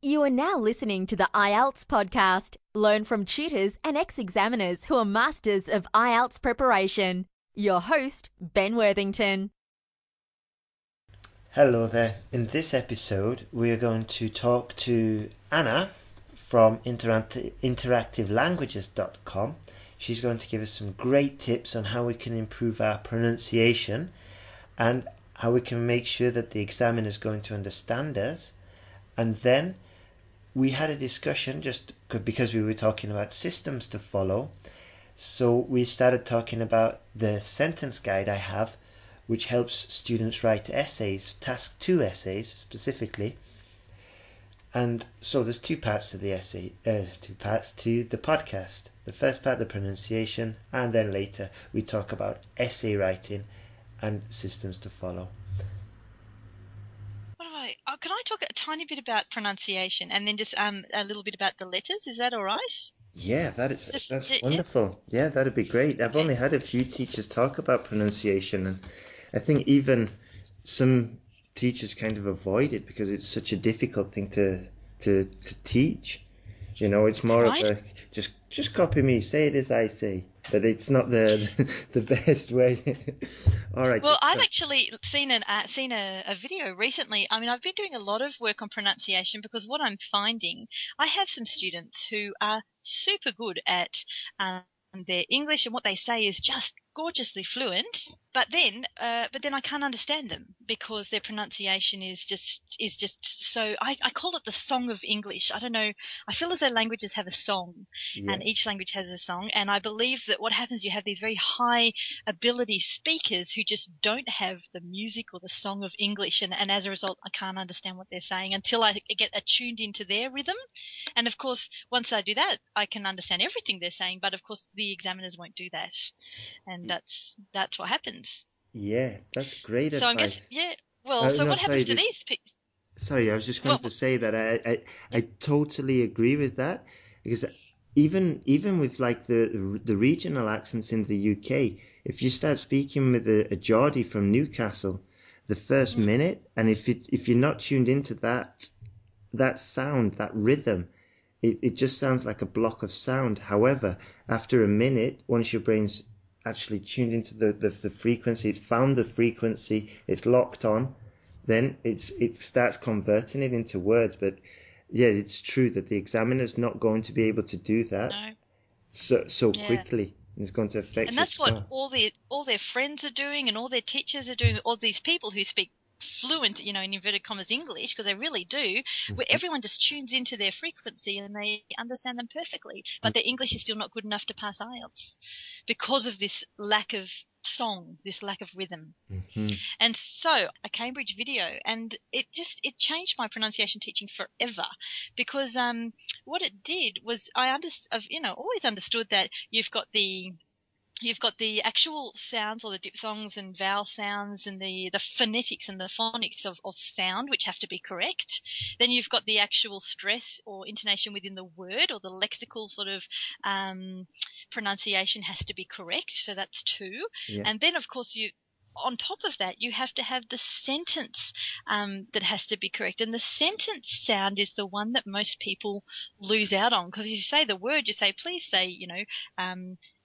You are now listening to the IELTS podcast. Learn from tutors and ex-examiners who are masters of IELTS preparation. Your host, Ben Worthington. Hello there. In this episode, we are going to talk to Anna from InteractiveLanguages.com. She's going to give us some great tips on how we can improve our pronunciation and how we can make sure that the examiner is going to understand us. And then we had a discussion just because we were talking about systems to follow. So we started talking about the sentence guide I have, which helps students write essays, task 2 essays specifically. And so there's two parts to the essay, two parts to the podcast. The first part, the pronunciation, and then later we talk about essay writing and systems to follow. Can I talk a tiny bit about pronunciation and then just a little bit about the letters? Is that all right? Yeah, that's wonderful. Yeah, that'd be great. I've only had a few teachers talk about pronunciation, and I think even some teachers kind of avoid it because it's such a difficult thing to teach. You know, it's more of a just copy me, say it as I say. But it's not the best way. All right. Well, I've actually seen a video recently. I mean, I've been doing a lot of work on pronunciation because what I'm finding, I have some students who are super good at their English, and what they say is just gorgeously fluent, but then I can't understand them because their pronunciation is just so. I call it the song of English. I don't know. I feel as though languages have a song, and each language has a song. And I believe that what happens, you have these very high ability speakers who just don't have the music or the song of English, and as a result, I can't understand what they're saying until I get attuned into their rhythm. And of course, once I do that, I can understand everything they're saying. But of course, the examiners won't do that, and that's what happens. Yeah, that's great advice. So I guess, so what happens to these people? Sorry, I was just going to say that I totally agree with that, because even with like the regional accents in the UK, if you start speaking with a Geordie from Newcastle, the first minute, and if you're not tuned into that sound, that rhythm, it just sounds like a block of sound. However, after a minute, once your brain's actually tuned into the frequency, it's found the frequency, it's locked on, then it starts converting it into words. But yeah, it's true that the examiner's not going to be able to do that so quickly. It's going to affect. And that's what all their friends are doing, and all their teachers are doing. All these people who speak fluent, in inverted commas, English, because they really do, where everyone just tunes into their frequency and they understand them perfectly, but their English is still not good enough to pass IELTS because of this lack of song, this lack of rhythm. And so a Cambridge video, and it changed my pronunciation teaching forever, because what it did was I've always understood that you've got the actual sounds, or the diphthongs and vowel sounds, and the phonetics and the phonics of sound, which have to be correct. Then you've got the actual stress or intonation within the word, or the lexical sort of pronunciation has to be correct. So that's 2. Yeah. And then, of course, on top of that, you have to have the sentence that has to be correct. And the sentence sound is the one that most people lose out on, because if you say the word, you say, please say,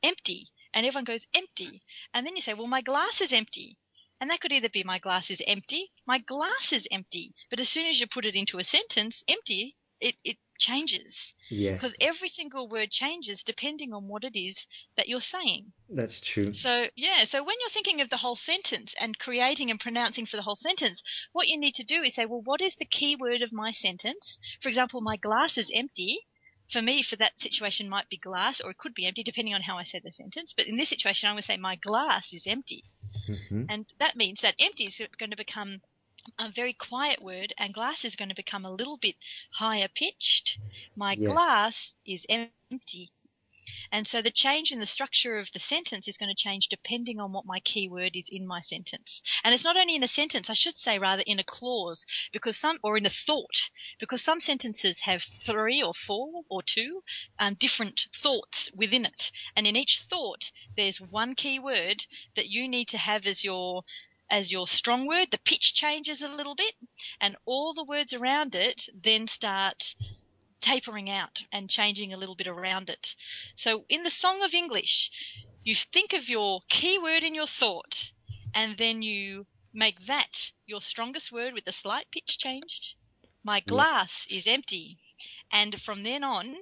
empty. And everyone goes, empty. And then you say, well, my glass is empty. And that could either be my glass is empty, my glass is empty. But as soon as you put it into a sentence, empty, it changes. Yes. Because every single word changes depending on what it is that you're saying. That's true. So when you're thinking of the whole sentence and creating and pronouncing for the whole sentence, what you need to do is say, well, what is the key word of my sentence? For example, my glass is empty. For me, for that situation, might be glass, or it could be empty, depending on how I say the sentence. But in this situation, I'm going to say my glass is empty. And that means that empty is going to become a very quiet word, and glass is going to become a little bit higher pitched. My glass is empty. And so the change in the structure of the sentence is going to change depending on what my key word is in my sentence. And it's not only in a sentence, I should say rather in a clause, or in a thought, because some sentences have 3 or 4 or 2 different thoughts within it. And in each thought, there's one key word that you need to have as your as your strong word, the pitch changes a little bit, and all the words around it then start tapering out and changing a little bit around it. So in the Song of English, you think of your key word in your thought, and then you make that your strongest word with a slight pitch change. My glass is empty. And from then on,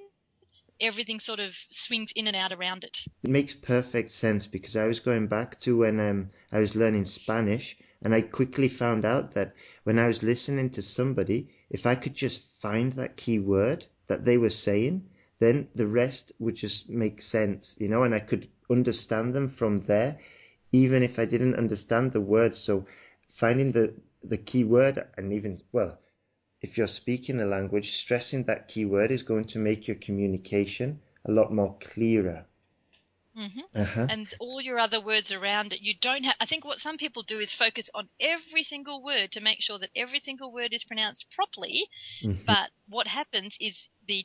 everything sort of swings in and out around it. It makes perfect sense, because I was going back to when I was learning Spanish, and I quickly found out that when I was listening to somebody, if I could just find that key word that they were saying, then the rest would just make sense, and I could understand them from there, even if I didn't understand the words. So finding the key word, and even, if you're speaking the language, stressing that key word is going to make your communication a lot more clearer. Mm-hmm. And all your other words around it, you don't have. I think what some people do is focus on every single word to make sure that every single word is pronounced properly. Mm-hmm. But what happens is the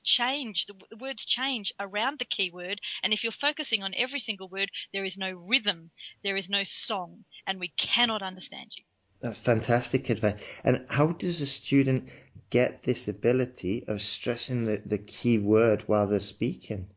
words change around the key word. And if you're focusing on every single word, there is no rhythm, there is no song, and we cannot understand you. That's fantastic advice. And how does a student get this ability of stressing the key word while they're speaking?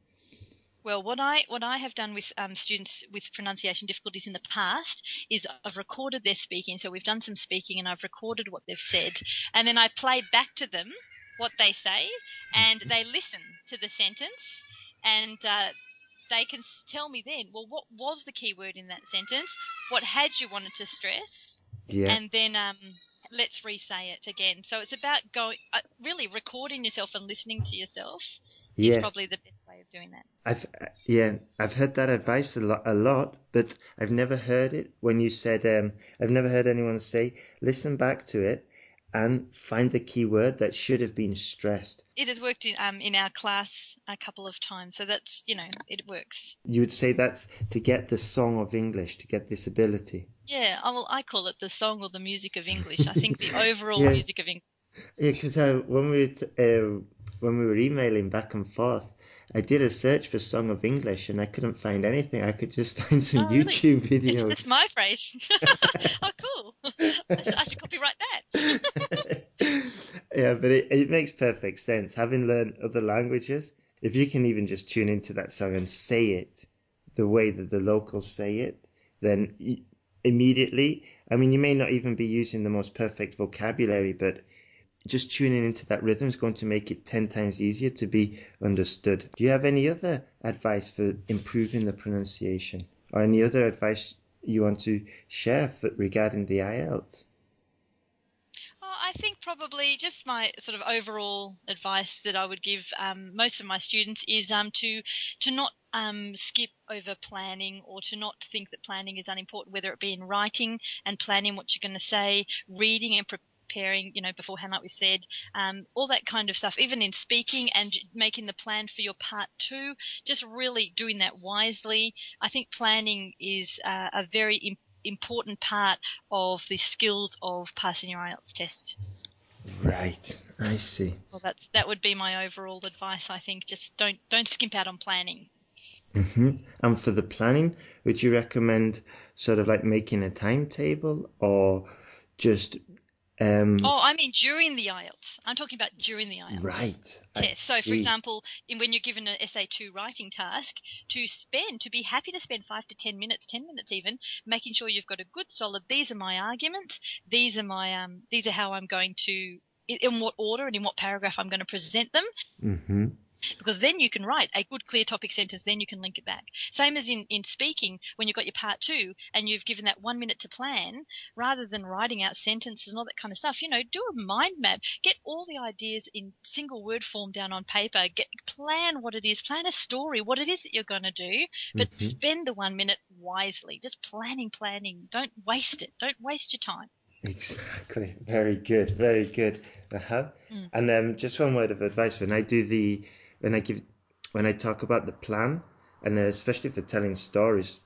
Well, what I have done with students with pronunciation difficulties in the past is I've recorded their speaking. So we've done some speaking and I've recorded what they've said. And then I play back to them what they say, and they listen to the sentence, and they can tell me then, well, what was the key word in that sentence? What had you wanted to stress? Yeah. And then let's re-say it again. So it's about really recording yourself and listening to yourself. Is probably the best way of doing that. I've heard that advice a lot, but I've never heard it when you said, I've never heard anyone say, listen back to it and find the key word that should have been stressed. It has worked in our class a couple of times, so that's, it works. You would say that's to get the song of English, to get this ability. Yeah, well, I call it the song or the music of English. I think the overall music of English. Yeah, because when we were emailing back and forth, I did a search for Song of English and I couldn't find anything. I could just find some YouTube videos. It's just my phrase. Oh, cool. I should copyright that. Yeah, but it makes perfect sense. Having learned other languages, if you can even just tune into that song and say it the way that the locals say it, then immediately, I mean, you may not even be using the most perfect vocabulary, but just tuning into that rhythm is going to make it 10 times easier to be understood. Do you have any other advice for improving the pronunciation, or any other advice you want to share regarding the IELTS? I think probably just my sort of overall advice that I would give most of my students is to not skip over planning, or to not think that planning is unimportant, whether it be in writing and planning what you're going to say, reading and preparing, beforehand, like we said, all that kind of stuff, even in speaking and making the plan for your part 2, just really doing that wisely. I think planning is a very important part of the skills of passing your IELTS test. Right, I see. Well, that would be my overall advice. I think just don't skimp out on planning. Mm-hmm. And for the planning, would you recommend sort of like making a timetable, or just I mean during the IELTS. I'm talking about during the IELTS. Right. Test. So, for example, when you're given an SA2 writing task, to be happy to spend 5 to 10 minutes, 10 minutes even, making sure you've got a good solid, these are my arguments, these are how I'm going to, in what order and in what paragraph I'm going to present them. Mm-hmm. Because then you can write a good clear topic sentence, then you can link it back. Same as in speaking, when you've got your part 2 and you've given that 1 minute to plan, rather than writing out sentences and all that kind of stuff, do a mind map, get all the ideas in single word form down on paper, plan what it is, plan a story, what it is that you're going to do, but spend the 1 minute wisely, just planning, don't waste it, don't waste your time. Exactly. Very good, very good. And just one word of advice, when I talk about the plan, and especially for telling stories,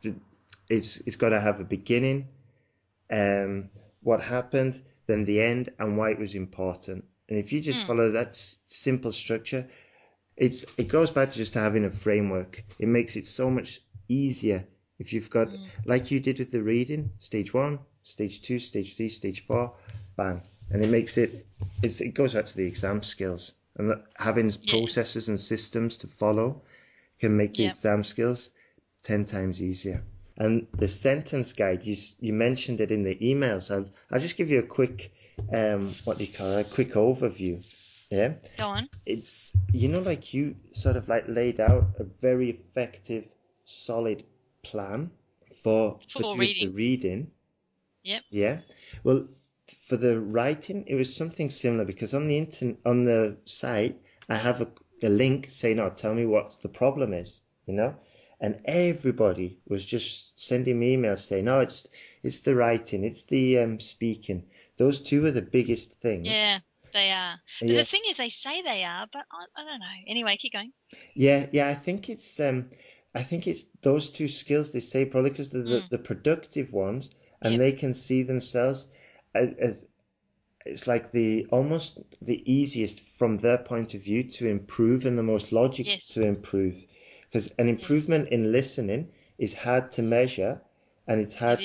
it's got to have a beginning, what happened, then the end, and why it was important. And if you just follow that simple structure, it goes back to just having a framework. It makes it so much easier if you've got, like you did with the reading, stage 1, stage 2, stage 3, stage 4, bang. And it goes back to the exam skills. And having processes and systems to follow can make the exam skills 10 times easier. And the sentence guide, you mentioned it in the emails. I'll just give you a quick, a quick overview. Yeah. Go on. It's, like you sort of like laid out a very effective, solid plan for the reading. Yep. Yeah. Well, for the writing, it was something similar because on the site, I have a link saying, "Oh, tell me what the problem is," and everybody was just sending me emails saying, "Oh, it's the writing, it's the speaking. Those two are the biggest things." Yeah, they are. But the thing is, they say they are, but I don't know. Anyway, keep going. Yeah. I think it's those two skills they say probably because they're the productive ones, and they can see themselves as it's like almost the easiest from their point of view to improve and the most logical to improve, because an improvement in listening is hard to measure, and it's hard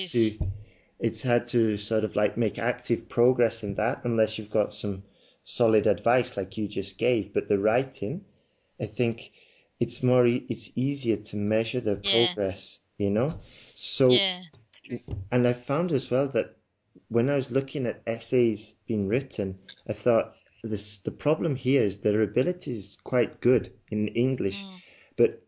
to sort of like make active progress in that unless you've got some solid advice like you just gave. But the writing, I think it's easier to measure the progress, So, and I found as well that when I was looking at essays being written, I thought the problem here is their ability is quite good in English, but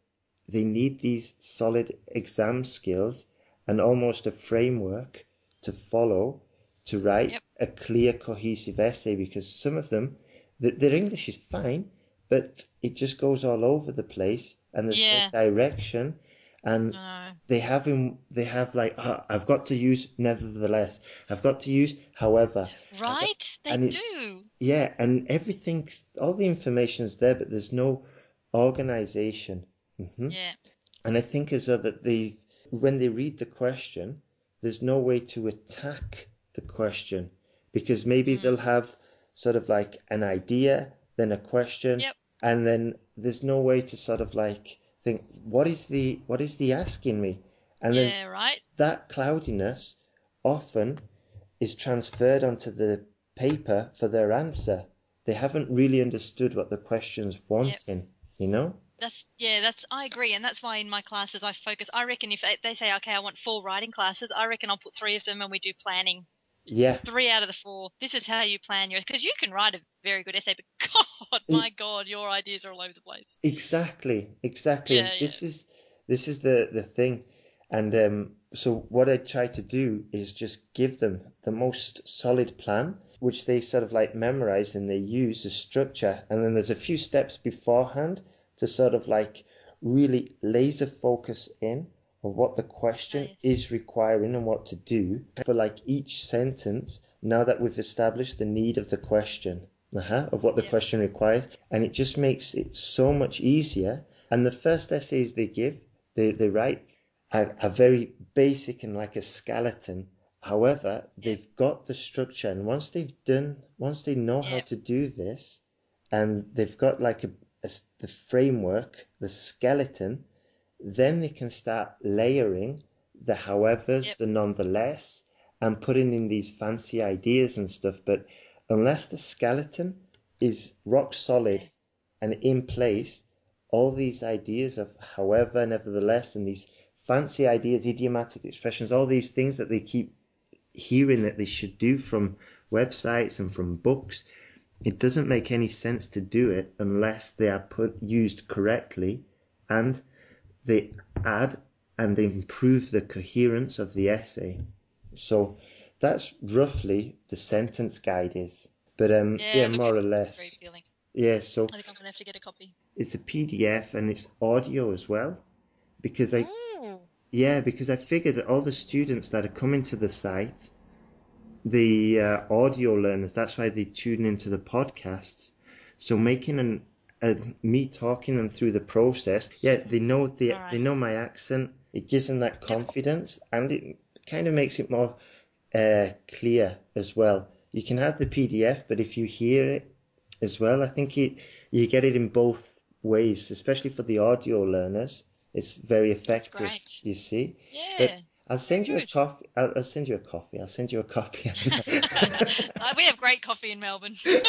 they need these solid exam skills and almost a framework to follow to write a clear, cohesive essay, because some of them, their English is fine, but it just goes all over the place and there's no direction. And they have like, I've got to use nevertheless. I've got to use however. Right? They do. Yeah, and everything, all the information's there, but there's no organization. Yeah. And I think as though that when they read the question, there's no way to attack the question, because maybe they'll have sort of like an idea, then a question, and then there's no way to sort of like think, what is the asking me? And then that cloudiness often is transferred onto the paper for their answer. They haven't really understood what the question's wanting, I agree, and that's why in my classes I focus. I reckon if they say, okay, I want 4 writing classes, I reckon I'll put 3 of them and we do planning. Yeah. 3 out of the 4. This is how you plan yours, because you can write a very good essay, but my God, your ideas are all over the place. Exactly. Yeah, this is the thing, and so what I try to do is just give them the most solid plan, which they sort of like memorize and they use as structure, and then there's a few steps beforehand to sort of like really laser focus in on what the question is requiring and what to do for like each sentence, now that we've established the need of the question, of what the question requires. And it just makes it so much easier. And the first essays they give, they write are very basic and like a skeleton. However, they've got the structure, and once they know how to do this, and they've got like the framework, the skeleton, then they can start layering the howevers, the nonetheless, and putting in these fancy ideas and stuff. But unless the skeleton is rock solid and in place, all these ideas of however, nevertheless, and these fancy ideas, idiomatic expressions, all these things that they keep hearing that they should do from websites and from books, it doesn't make any sense to do it unless they are used correctly, and they add and improve the coherence of the essay. So that's roughly the sentence guide is. But more or less. Yeah, so I think I'm gonna have to get a copy. It's a PDF and it's audio as well, because I figured that all the students that are coming to the site, the audio learners, that's why they tune into the podcasts. So making me talking them through the process, they know they know my accent. It gives them that confidence, and it kind of makes it more clear as well. You can have the PDF, but if you hear it as well, I think you get it in both ways, especially for the audio learners. It's very effective, you see. Yeah. But I'll send you a Good. coffee. I'll send you a coffee. I'll send you a copy. We have great coffee in Melbourne. No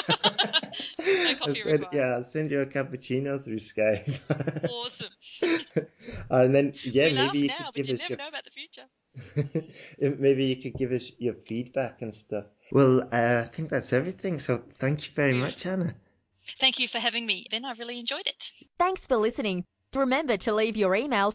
coffee required. I'll send you a cappuccino through Skype. Awesome. And then, yeah, We laugh maybe you now, could but give you us never your know about the future. maybe you could give us your feedback and stuff. Well, I think that's everything. So thank you very much, Anna. Thank you for having me, Ben. I really enjoyed it. Thanks for listening. Remember to leave your email